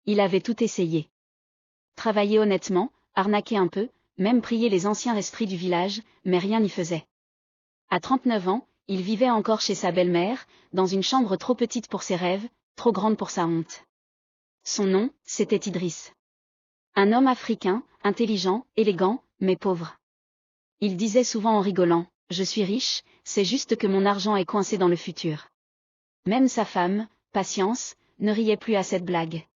Il avait tout essayé. Travailler honnêtement, arnaquer un peu, même prier les anciens esprits du village, mais rien n'y faisait. À 39 ans, il vivait encore chez sa belle-mère, dans une chambre trop petite pour ses rêves, trop grande pour sa honte. Son nom, c'était Idriss. Un homme africain, intelligent, élégant, mais pauvre. Il disait souvent en rigolant, « Je suis riche, c'est juste que mon argent est coincé dans le futur. » Même sa femme, Patience, ne riait plus à cette blague.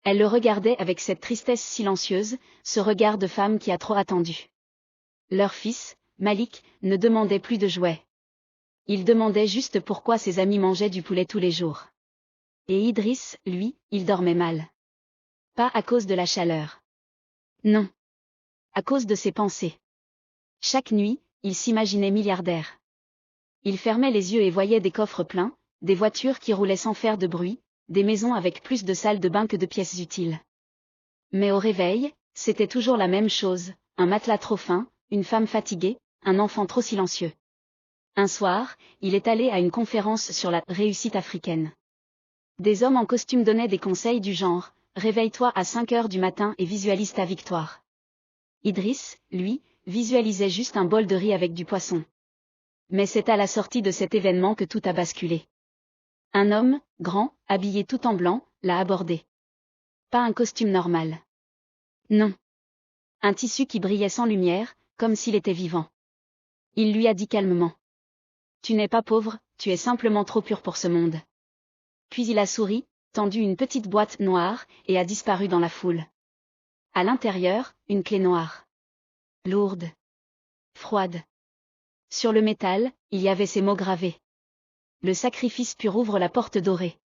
Elle le regardait avec cette tristesse silencieuse, ce regard de femme qui a trop attendu. Leur fils, Malik, ne demandait plus de jouets. Il demandait juste pourquoi ses amis mangeaient du poulet tous les jours. Et Idriss, lui, il dormait mal. Pas à cause de la chaleur. Non. À cause de ses pensées. Chaque nuit, il s'imaginait milliardaire. Il fermait les yeux et voyait des coffres pleins, des voitures qui roulaient sans faire de bruit, des maisons avec plus de salles de bain que de pièces utiles. Mais au réveil, c'était toujours la même chose, un matelas trop fin, une femme fatiguée, un enfant trop silencieux. Un soir, il est allé à une conférence sur la réussite africaine. Des hommes en costume donnaient des conseils du genre, réveille-toi à 5 heures du matin et visualise ta victoire. Idriss, lui, visualisait juste un bol de riz avec du poisson. Mais c'est à la sortie de cet événement que tout a basculé. Un homme, grand, habillé tout en blanc, l'a abordé. Pas un costume normal. Non. Un tissu qui brillait sans lumière, comme s'il était vivant. Il lui a dit calmement. Tu n'es pas pauvre, tu es simplement trop pur pour ce monde. Puis il a souri, tendu une petite boîte noire, et a disparu dans la foule. À l'intérieur, une clé noire. Lourde. Froide. Sur le métal, il y avait ces mots gravés. Le sacrifice pur ouvre la porte dorée.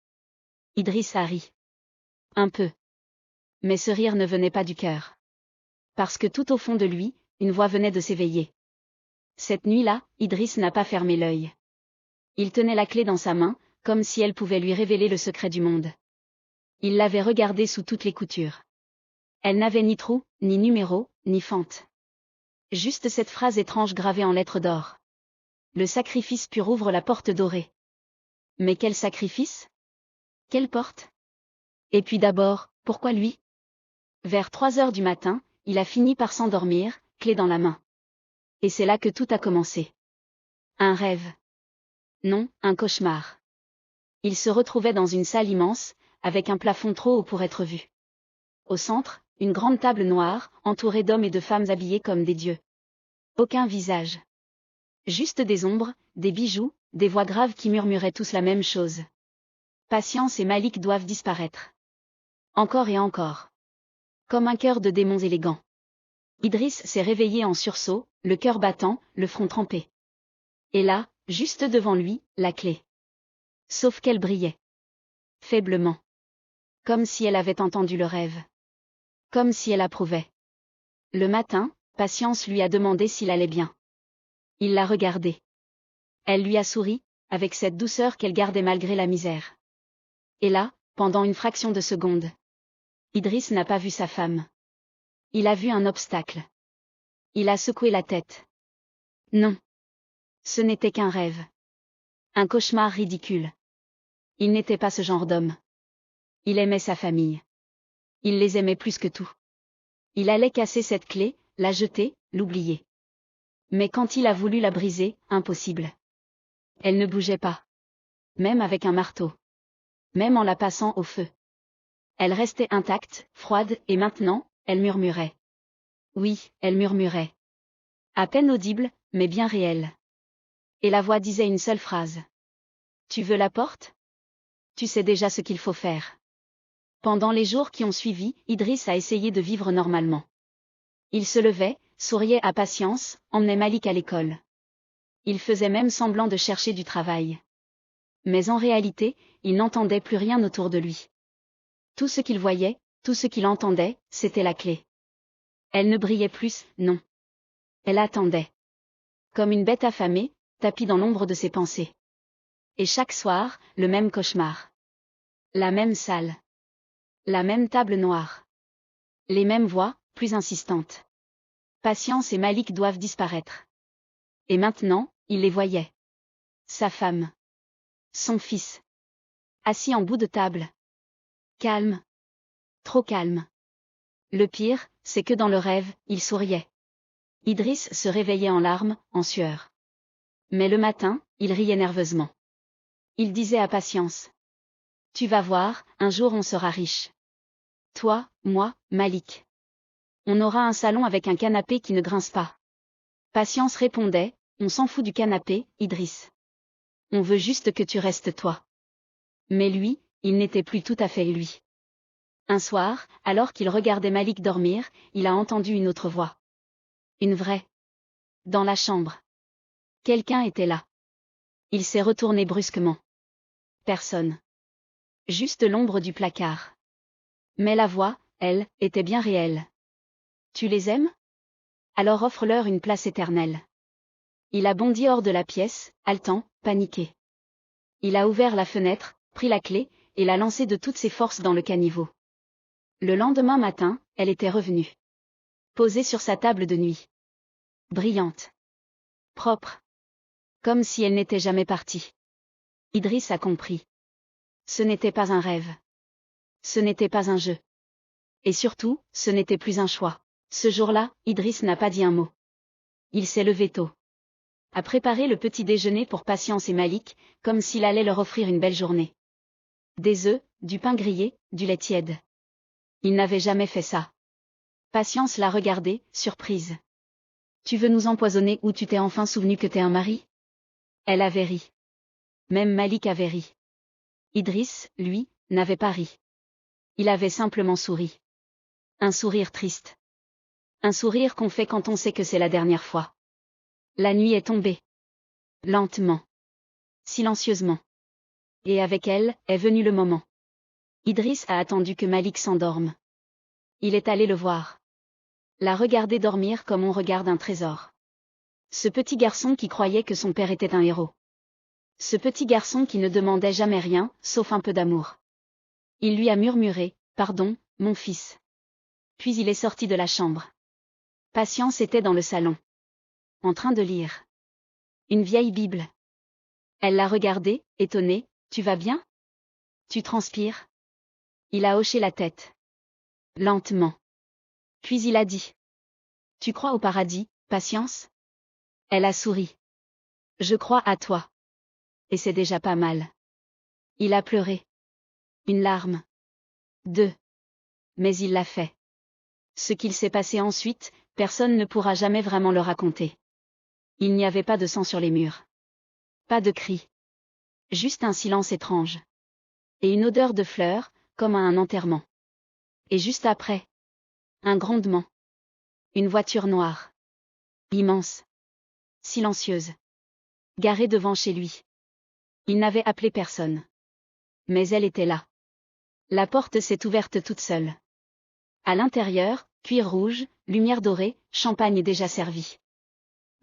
Idriss a ri. Un peu. Mais ce rire ne venait pas du cœur. Parce que tout au fond de lui, une voix venait de s'éveiller. Cette nuit-là, Idriss n'a pas fermé l'œil. Il tenait la clé dans sa main, comme si elle pouvait lui révéler le secret du monde. Il l'avait regardée sous toutes les coutures. Elle n'avait ni trou, ni numéro, ni fente. Juste cette phrase étrange gravée en lettres d'or. Le sacrifice pur ouvre la porte dorée. Mais quel sacrifice? Quelle porte? Et puis d'abord, pourquoi lui? Vers 3 heures du matin, il a fini par s'endormir, clé dans la main. Et c'est là que tout a commencé. Un rêve. Non, un cauchemar. Il se retrouvait dans une salle immense, avec un plafond trop haut pour être vu. Au centre, une grande table noire, entourée d'hommes et de femmes habillés comme des dieux. Aucun visage. Juste des ombres, des bijoux, des voix graves qui murmuraient tous la même chose. Patience et Malik doivent disparaître. Encore et encore. Comme un cœur de démons élégant. Idriss s'est réveillé en sursaut, le cœur battant, le front trempé. Et là, juste devant lui, la clé. Sauf qu'elle brillait. Faiblement. Comme si elle avait entendu le rêve. Comme si elle approuvait. Le matin, Patience lui a demandé s'il allait bien. Il l'a regardée. Elle lui a souri, avec cette douceur qu'elle gardait malgré la misère. Et là, pendant une fraction de seconde, Idriss n'a pas vu sa femme. Il a vu un obstacle. Il a secoué la tête. Non. Ce n'était qu'un rêve. Un cauchemar ridicule. Il n'était pas ce genre d'homme. Il aimait sa famille. Il les aimait plus que tout. Il allait casser cette clé, la jeter, l'oublier. Mais quand il a voulu la briser, impossible. Elle ne bougeait pas. Même avec un marteau. Même en la passant au feu. Elle restait intacte, froide, et maintenant, elle murmurait. Oui, elle murmurait. À peine audible, mais bien réelle. Et la voix disait une seule phrase. Tu veux la porte? Tu sais déjà ce qu'il faut faire. Pendant les jours qui ont suivi, Idriss a essayé de vivre normalement. Il se levait, souriait à Patience, emmenait Malik à l'école. Il faisait même semblant de chercher du travail. Mais en réalité, il n'entendait plus rien autour de lui. Tout ce qu'il voyait, tout ce qu'il entendait, c'était la clé. Elle ne brillait plus, non. Elle attendait. Comme une bête affamée, tapie dans l'ombre de ses pensées. Et chaque soir, le même cauchemar. La même salle. La même table noire. Les mêmes voix, plus insistantes. Patience et Malik doivent disparaître. Et maintenant, il les voyait. Sa femme. Son fils. Assis en bout de table. Calme. Trop calme. Le pire, c'est que dans le rêve, il souriait. Idriss se réveillait en larmes, en sueur. Mais le matin, il riait nerveusement. Il disait à Patience. Tu vas voir, un jour on sera riche. Toi, moi, Malik. On aura un salon avec un canapé qui ne grince pas. Patience répondait, on s'en fout du canapé, Idriss. On veut juste que tu restes toi. Mais lui, il n'était plus tout à fait lui. Un soir, alors qu'il regardait Malik dormir, il a entendu une autre voix. Une vraie. Dans la chambre. Quelqu'un était là. Il s'est retourné brusquement. Personne. Juste l'ombre du placard. Mais la voix, elle, était bien réelle. Tu les aimes? Alors offre-leur une place éternelle. Il a bondi hors de la pièce, haletant, paniqué. Il a ouvert la fenêtre, pris la clé, et l'a lancée de toutes ses forces dans le caniveau. Le lendemain matin, elle était revenue. Posée sur sa table de nuit. Brillante. Propre. Comme si elle n'était jamais partie. Idriss a compris. Ce n'était pas un rêve. Ce n'était pas un jeu. Et surtout, ce n'était plus un choix. Ce jour-là, Idriss n'a pas dit un mot. Il s'est levé tôt. A préparé le petit déjeuner pour Patience et Malik, comme s'il allait leur offrir une belle journée. Des œufs, du pain grillé, du lait tiède. Il n'avait jamais fait ça. Patience l'a regardé, surprise. Tu veux nous empoisonner ou tu t'es enfin souvenu que t'es un mari? Elle avait ri. Même Malik avait ri. Idriss, lui, n'avait pas ri. Il avait simplement souri. Un sourire triste. Un sourire qu'on fait quand on sait que c'est la dernière fois. La nuit est tombée. Lentement. Silencieusement. Et avec elle, est venu le moment. Idriss a attendu que Malik s'endorme. Il est allé le voir. L'a regardé dormir comme on regarde un trésor. Ce petit garçon qui croyait que son père était un héros. Ce petit garçon qui ne demandait jamais rien, sauf un peu d'amour. Il lui a murmuré, « Pardon, mon fils. » Puis il est sorti de la chambre. Patience était dans le salon. En train de lire. Une vieille Bible. Elle l'a regardé, étonnée, « Tu vas bien? Tu transpires? » Il a hoché la tête. Lentement. Puis il a dit. « Tu crois au paradis, Patience? » Elle a souri. « Je crois à toi. » Et c'est déjà pas mal. Il a pleuré. Une larme. Deux. Mais il l'a fait. Ce qu'il s'est passé ensuite, personne ne pourra jamais vraiment le raconter. Il n'y avait pas de sang sur les murs. Pas de cris. Juste un silence étrange. Et une odeur de fleurs, comme à un enterrement. Et juste après. Un grondement. Une voiture noire. Immense. Silencieuse. Garée devant chez lui. Il n'avait appelé personne. Mais elle était là. La porte s'est ouverte toute seule. À l'intérieur, cuir rouge, lumière dorée, champagne déjà servi.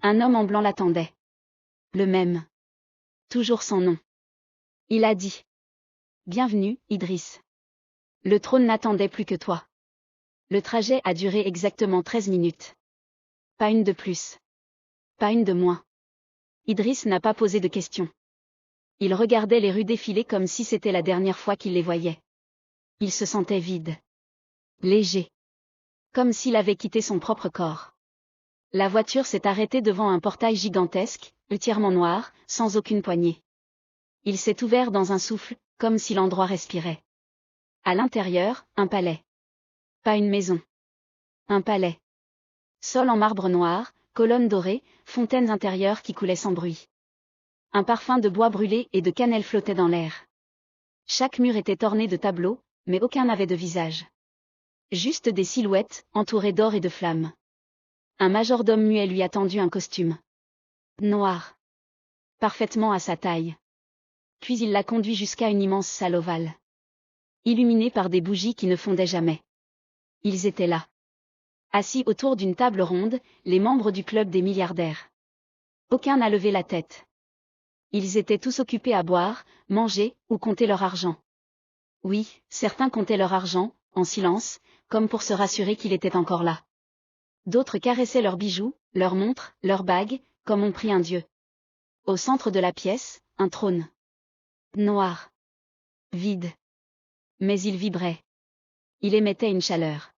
Un homme en blanc l'attendait. Le même. Toujours sans nom. Il a dit. Bienvenue, Idriss. Le trône n'attendait plus que toi. Le trajet a duré exactement 13 minutes. Pas une de plus. Pas une de moins. Idriss n'a pas posé de questions. Il regardait les rues défiler comme si c'était la dernière fois qu'il les voyait. Il se sentait vide. Léger. Comme s'il avait quitté son propre corps. La voiture s'est arrêtée devant un portail gigantesque, entièrement noir, sans aucune poignée. Il s'est ouvert dans un souffle, comme si l'endroit respirait. À l'intérieur, un palais. Pas une maison. Un palais. Sol en marbre noir, colonnes dorées, fontaines intérieures qui coulaient sans bruit. Un parfum de bois brûlé et de cannelle flottait dans l'air. Chaque mur était orné de tableaux, mais aucun n'avait de visage. Juste des silhouettes, entourées d'or et de flammes. Un majordome muet lui a tendu un costume. Noir. Parfaitement à sa taille. Puis il l'a conduit jusqu'à une immense salle ovale. Illuminée par des bougies qui ne fondaient jamais. Ils étaient là. Assis autour d'une table ronde, les membres du club des milliardaires. Aucun n'a levé la tête. Ils étaient tous occupés à boire, manger, ou compter leur argent. Oui, certains comptaient leur argent, en silence, comme pour se rassurer qu'il était encore là. D'autres caressaient leurs bijoux, leurs montres, leurs bagues, comme on prie un dieu. Au centre de la pièce, un trône. Noir. Vide. Mais il vibrait. Il émettait une chaleur.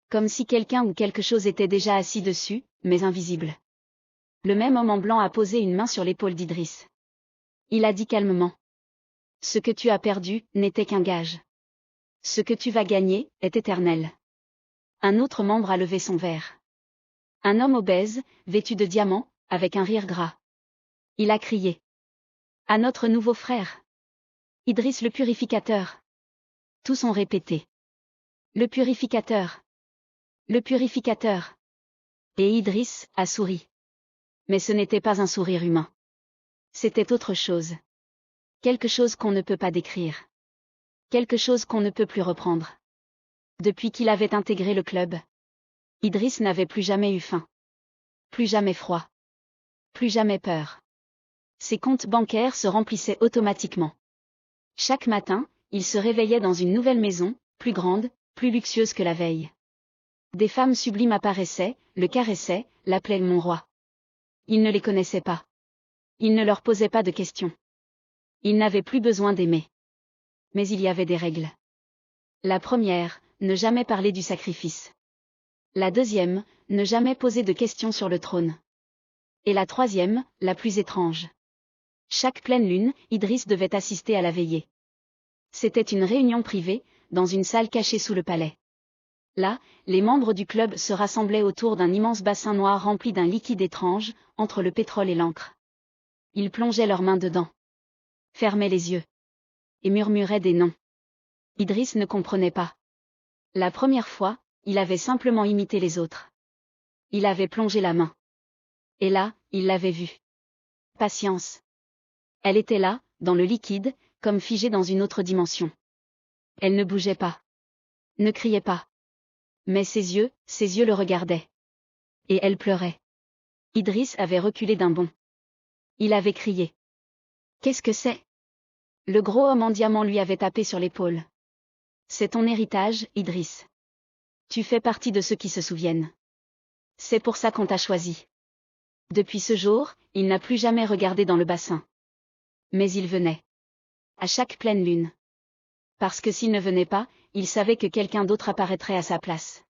Comme si quelqu'un ou quelque chose était déjà assis dessus, mais invisible. Le même homme en blanc a posé une main sur l'épaule d'Idriss. Il a dit calmement. Ce que tu as perdu, n'était qu'un gage. Ce que tu vas gagner, est éternel. Un autre membre a levé son verre. Un homme obèse, vêtu de diamants, avec un rire gras. Il a crié. À notre nouveau frère. Idriss le purificateur. Tous ont répété. Le purificateur. Le purificateur. Et Idriss a souri. Mais ce n'était pas un sourire humain. C'était autre chose. Quelque chose qu'on ne peut pas décrire. Quelque chose qu'on ne peut plus reprendre. Depuis qu'il avait intégré le club, Idriss n'avait plus jamais eu faim. Plus jamais froid. Plus jamais peur. Ses comptes bancaires se remplissaient automatiquement. Chaque matin, il se réveillait dans une nouvelle maison, plus grande, plus luxueuse que la veille. Des femmes sublimes apparaissaient, le caressaient, l'appelaient mon roi. Il ne les connaissait pas. Il ne leur posait pas de questions. Il n'avait plus besoin d'aimer. Mais il y avait des règles. La première, ne jamais parler du sacrifice. La deuxième, ne jamais poser de questions sur le trône. Et la troisième, la plus étrange. Chaque pleine lune, Idriss devait assister à la veillée. C'était une réunion privée, dans une salle cachée sous le palais. Là, les membres du club se rassemblaient autour d'un immense bassin noir rempli d'un liquide étrange, entre le pétrole et l'encre. Ils plongeaient leurs mains dedans. Fermaient les yeux. Et murmuraient des noms. Idriss ne comprenait pas. La première fois, il avait simplement imité les autres. Il avait plongé la main. Et là, il l'avait vue. Patience. Elle était là, dans le liquide, comme figée dans une autre dimension. Elle ne bougeait pas. Ne criait pas. Mais ses yeux le regardaient. Et elle pleurait. Idriss avait reculé d'un bond. Il avait crié. Qu'est-ce que c'est? Le gros homme en diamant lui avait tapé sur l'épaule. C'est ton héritage, Idriss. Tu fais partie de ceux qui se souviennent. C'est pour ça qu'on t'a choisi. Depuis ce jour, il n'a plus jamais regardé dans le bassin. Mais il venait. À chaque pleine lune. Parce que s'il ne venait pas, il savait que quelqu'un d'autre apparaîtrait à sa place.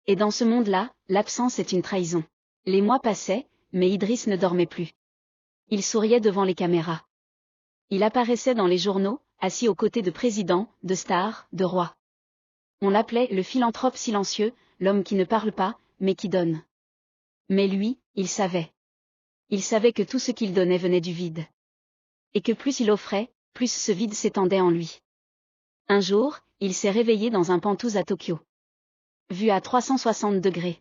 Et dans ce monde-là, l'absence est une trahison. Les mois passaient, mais Idriss ne dormait plus. Il souriait devant les caméras. Il apparaissait dans les journaux, assis aux côtés de présidents, de stars, de rois. On l'appelait le philanthrope silencieux, l'homme qui ne parle pas, mais qui donne. Mais lui, il savait. Il savait que tout ce qu'il donnait venait du vide. Et que plus il offrait, plus ce vide s'étendait en lui. Un jour, il s'est réveillé dans un penthouse à Tokyo. Vue à 360 degrés.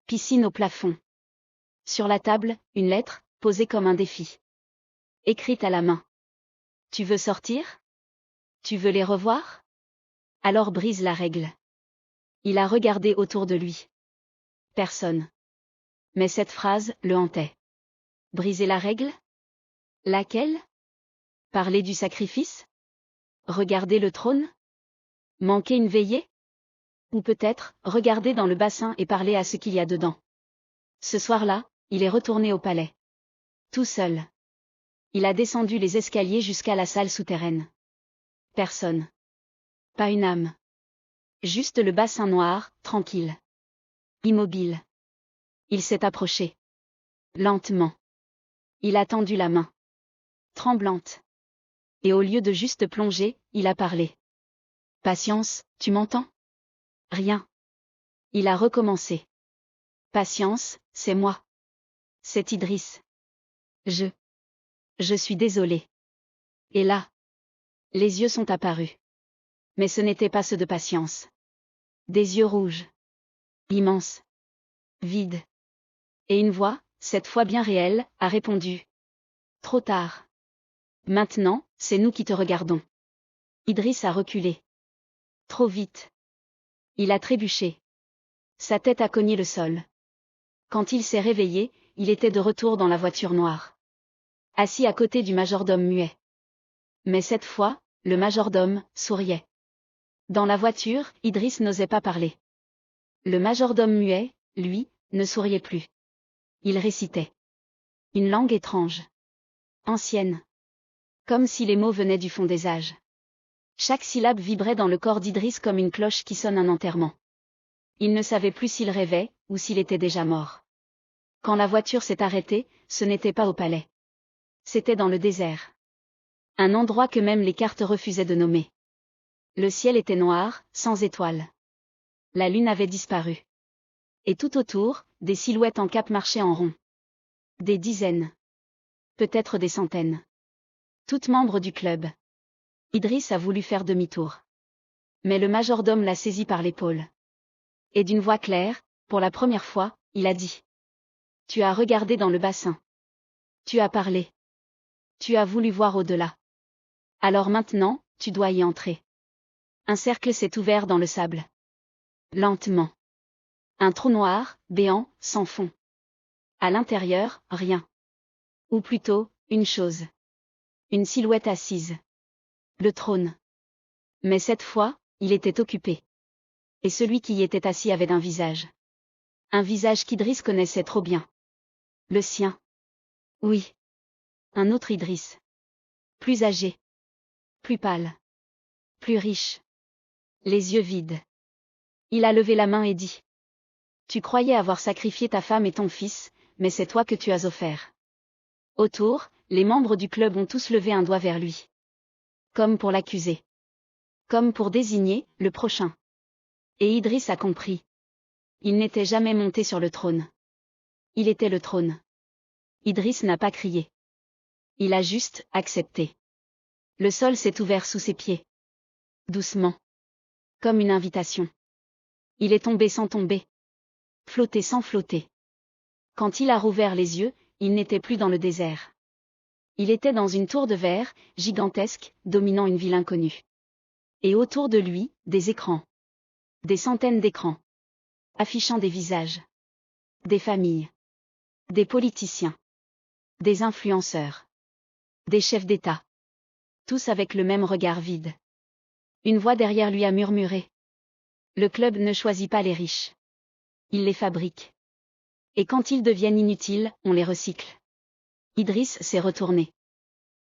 Piscine au plafond. Sur la table, une lettre, posée comme un défi. Écrite à la main. Tu veux sortir? Tu veux les revoir? Alors brise la règle. Il a regardé autour de lui. Personne. Mais cette phrase le hantait. Briser la règle? Laquelle? Parler du sacrifice? Regarder le trône? Manquer une veillée? Ou peut-être, regarder dans le bassin et parler à ce qu'il y a dedans. Ce soir-là, il est retourné au palais. Tout seul. Il a descendu les escaliers jusqu'à la salle souterraine. Personne. Pas une âme. Juste le bassin noir, tranquille. Immobile. Il s'est approché. Lentement. Il a tendu la main. Tremblante. Et au lieu de juste plonger, il a parlé. Patience, tu m'entends? Rien. Il a recommencé. Patience, c'est moi. C'est Idriss. Je suis désolé. Et là, les yeux sont apparus. Mais ce n'étaient pas ceux de Patience. Des yeux rouges. Immenses. Vides. Et une voix, cette fois bien réelle, a répondu. Trop tard. Maintenant, c'est nous qui te regardons. Idriss a reculé. Trop vite. Il a trébuché. Sa tête a cogné le sol. Quand il s'est réveillé, il était de retour dans la voiture noire. Assis à côté du majordome muet. Mais cette fois, le majordome souriait. Dans la voiture, Idriss n'osait pas parler. Le majordome muet, lui, ne souriait plus. Il récitait. Une langue étrange. Ancienne. Comme si les mots venaient du fond des âges. Chaque syllabe vibrait dans le corps d'Idriss comme une cloche qui sonne un enterrement. Il ne savait plus s'il rêvait, ou s'il était déjà mort. Quand la voiture s'est arrêtée, ce n'était pas au palais. C'était dans le désert. Un endroit que même les cartes refusaient de nommer. Le ciel était noir, sans étoiles. La lune avait disparu. Et tout autour, des silhouettes en cape marchaient en rond. Des dizaines. Peut-être des centaines. Toutes membres du club. Idriss a voulu faire demi-tour. Mais le majordome l'a saisi par l'épaule. Et d'une voix claire, pour la première fois, il a dit. Tu as regardé dans le bassin. Tu as parlé. Tu as voulu voir au-delà. Alors maintenant, tu dois y entrer. Un cercle s'est ouvert dans le sable. Lentement. Un trou noir, béant, sans fond. À l'intérieur, rien. Ou plutôt, une chose. Une silhouette assise. Le trône. Mais cette fois, il était occupé. Et celui qui y était assis avait un visage. Un visage qu'Idriss connaissait trop bien. Le sien. Oui. Un autre Idriss. Plus âgé. Plus pâle. Plus riche. Les yeux vides. Il a levé la main et dit. Tu croyais avoir sacrifié ta femme et ton fils, mais c'est toi que tu as offert. Autour, les membres du club ont tous levé un doigt vers lui. Comme pour l'accuser. Comme pour désigner le prochain. Et Idriss a compris. Il n'était jamais monté sur le trône. Il était le trône. Idriss n'a pas crié. Il a juste accepté. Le sol s'est ouvert sous ses pieds. Doucement. Comme une invitation. Il est tombé sans tomber. Flotté sans flotter. Quand il a rouvert les yeux, il n'était plus dans le désert. Il était dans une tour de verre, gigantesque, dominant une ville inconnue. Et autour de lui, des écrans. Des centaines d'écrans. Affichant des visages. Des familles. Des politiciens. Des influenceurs. Des chefs d'État. Tous avec le même regard vide. Une voix derrière lui a murmuré. Le club ne choisit pas les riches. Il les fabrique. Et quand ils deviennent inutiles, on les recycle. Idriss s'est retourné.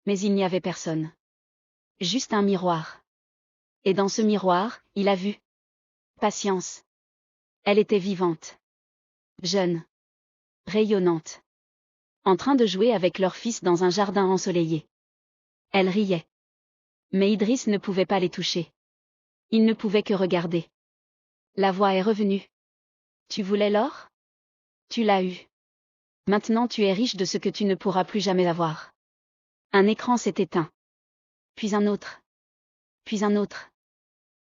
Mais il n'y avait personne. Juste un miroir. Et dans ce miroir, il a vu. Patience. Elle était vivante. Jeune. Rayonnante. En train de jouer avec leur fils dans un jardin ensoleillé. Elle riait. Mais Idriss ne pouvait pas les toucher. Il ne pouvait que regarder. La voix est revenue. Tu voulais l'or? Tu l'as eu. Maintenant tu es riche de ce que tu ne pourras plus jamais avoir. Un écran s'est éteint. Puis un autre. Puis un autre.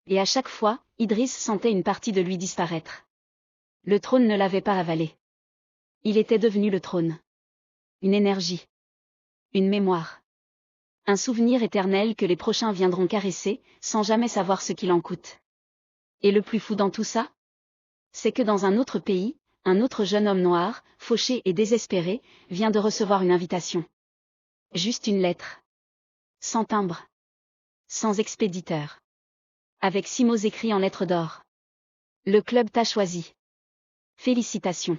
Et à chaque fois, Idriss sentait une partie de lui disparaître. Le trône ne l'avait pas avalé. Il était devenu le trône. Une énergie. Une mémoire. Un souvenir éternel que les prochains viendront caresser, sans jamais savoir ce qu'il en coûte. Et le plus fou dans tout ça? C'est que dans un autre pays, un autre jeune homme noir, fauché et désespéré, vient de recevoir une invitation. Juste une lettre. Sans timbre. Sans expéditeur. Avec 6 mots écrits en lettres d'or. Le club t'a choisi. Félicitations.